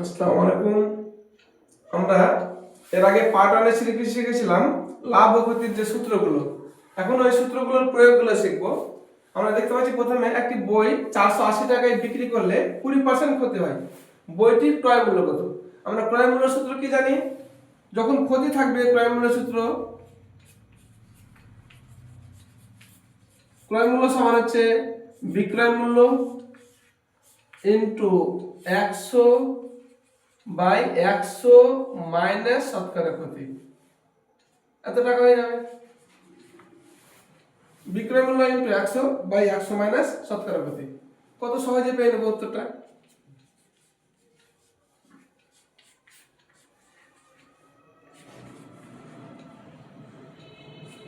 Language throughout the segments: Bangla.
আসসালামু আলাইকুম। আমরা এর আগে পার্ট 1 এ শিখেছিলাম লাভ ও ক্ষতির যে সূত্রগুলো। এখন ওই সূত্রগুলোর প্রয়োগগুলো শিখব। আমরা দেখতে পাচ্ছি প্রথমে একটি বই 480 টাকায় বিক্রি করলে 20% ক্ষতি হয়। বইটির ক্রয় মূল্য কত? আমরা ক্রয় মূল্য সূত্র কি জানি? যখন ক্ষতি থাকবে ক্রয় মূল্য সূত্র ক্রয় মূল্য সমান হচ্ছে বিক্রয় মূল্য ইনটু 100 বাই 100 মাইনাস শতকরা ক্ষতি। এত টাকা হয়ে যাবে। বিক্রয় মূল্য ইনটু 100 বাই 100 মাইনাস শতকরা ক্ষতি। কত সহজে পেয়ে নেব উত্তরটা।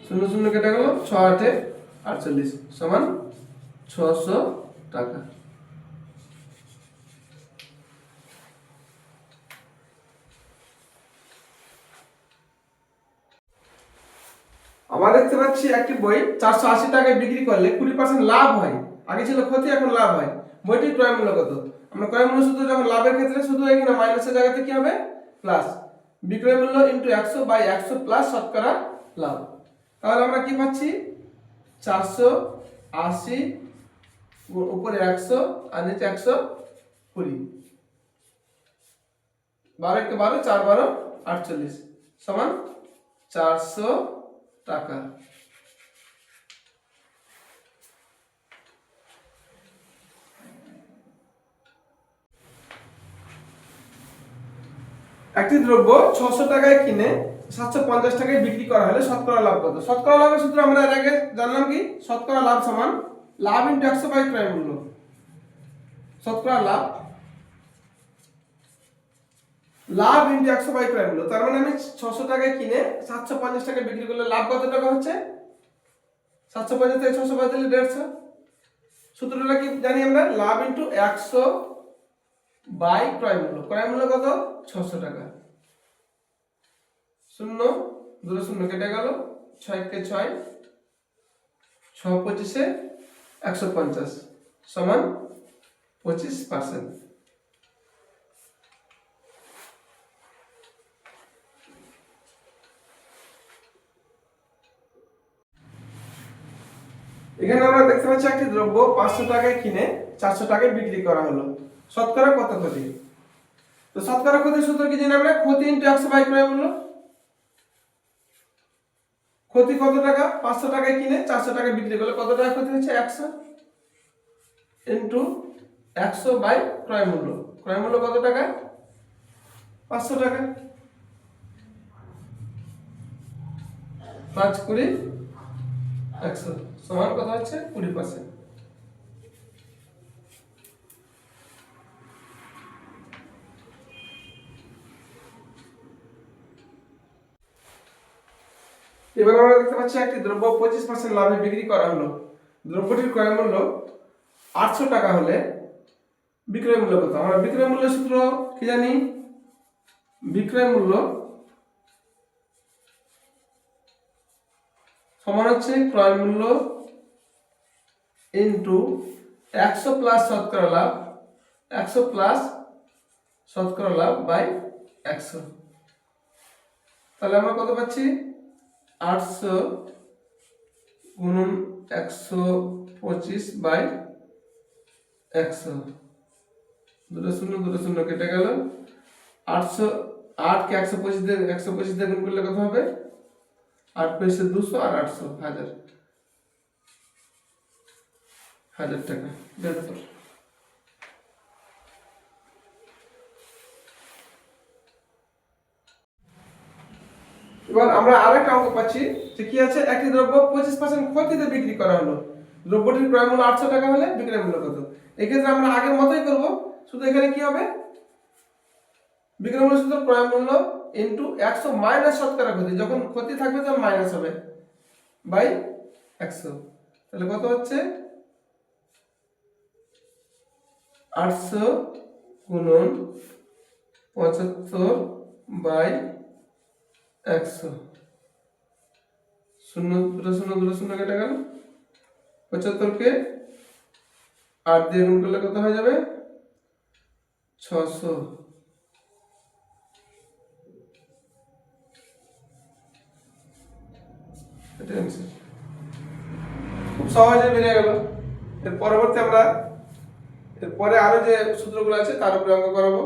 শূন্য শূন্য কেটে গেল, 6 8 48 সমান 600 টাকা। আমরা দেখতে পাচ্ছি একটি বই 480 টাকায় বিক্রি করলে 20% লাভ হয়। আগে ছিল ক্ষতি, এখন লাভ হয়। বইটির ক্রয় মূল্য কত? আমরা ক্রয় মূল্য সূত্র যখন লাভের ক্ষেত্রে শুধু এখানে মাইনাসের জায়গাতে কি হবে? প্লাস। বিক্রয় মূল্য ইনটু 100 বাই 100 প্লাস শতকরা লাভ। তাহলে আমরা কি পাচ্ছি? 480 উপরে 100 আর নিচে 120। 12 কে 12 4 12 48 সমান 400 টাকা। একটি দ্রব্য 600 টাকায় কিনে 750 টাকায় বিক্রি করা হলে শতকরা লাভ কত? শতকরা লাভের সূত্র আমরা এর আগে জানলাম কি? শতকরা লাভ সমান লাভ ইনটু 100 বাই ক্রয় মূল্য। শতকরা লাভ ইনটু 100 বাই ক্রয় মূল্য। তার মানে আমি 600 টাকায় কিনে 750 টাকায় বিক্রি করলে লাভ কত টাকা হচ্ছে? 750 থেকে 600 বাদ দিলে 150। সূত্রটা কি জানি আমরা? লাভ ইনটু 100 বাই ক্রয় মূল্য। ক্রয় মূল্য কত? 600 টাকা। শূন্য দুটো শূন্য কেটে গেল, 6 কে 6 6 25 150 সমান 25%। এখানে আমরা দেখতে পাচ্ছি একটি দ্রব্য 500 টাকায় কিনে 400 টাকায় বিক্রি করা হলো। শতকরা কত ক্ষতি? তো শতকরা ক্ষতির সূত্র কি জানি আমরা? ক্ষতি ইনটু 100 বাই ক্রয় মূল্য। ক্ষতি কত টাকা? 500 টাকায় কিনে 400 টাকায় বিক্রি করলে কত টাকা ক্ষতি হচ্ছে? 100 ইনটু 100 বাই ক্রয় মূল্য। ক্রয় মূল্য কত টাকা? 500 টাকা। 5 20 100 সমান কত হচ্ছে? 20%। এবার আমরা দেখতে পাচ্ছি একটি দ্রব্য 25% লাভে বিক্রি করা হলো। দ্রব্যটির ক্রয় মূল্য 800 টাকা হলে বিক্রয় মূল্য কত? আমরা বিক্রয় মূল্যের সূত্র কি জানি? বিক্রয় মূল্য সমান হচ্ছে ক্রয় মূল্য ইনটু 100 প্লাস শতকরা লাভ, 100 প্লাস শতকরা লাভ বাই 100। তাহলে আমরা কত পাচ্ছি? 800 গুণন 125 বাই 100। দুটো শূন্য কেটে গেল, 800 8 কে 125 দিয়ে গুণ করলে কত হবে? 8 পয়সা 200 আর 800 হাজার টাকা। এবার আমরা আরেকটা অঙ্ক পাচ্ছি যে কি আছে? একটি দ্রব্য 25% ক্ষতিতে বিক্রি করা হলো। দ্রব্যটির ক্রয় মূল্য 800 টাকা হলে বিক্রয় মূল্য কত? এক্ষেত্রে আমরা আগের মতোই করব, শুধু এখানে কি হবে? বিক্রয় মূল্য সূত্র ক্রয় মূল্য ইনটু 100 মাইনাস শতকরা ক্ষতি। যখন ক্ষতি থাকবে তখন মাইনাস হবে বাই 100। তাহলে কত হচ্ছে? 800 গুণন 75 বাই 100। শূন্য দুটো শূন্য কেটে গেল, 75 কে 8 দিয়ে গুণ করলে কত হয়ে যাবে? 600 এটা অ্যান্সার। খুব সহজে বেরিয়ে গেল। এর পরবর্তী আমরা এরপরে আরো যে সূত্রগুলো আছে তার উপরে অঙ্ক করাবো।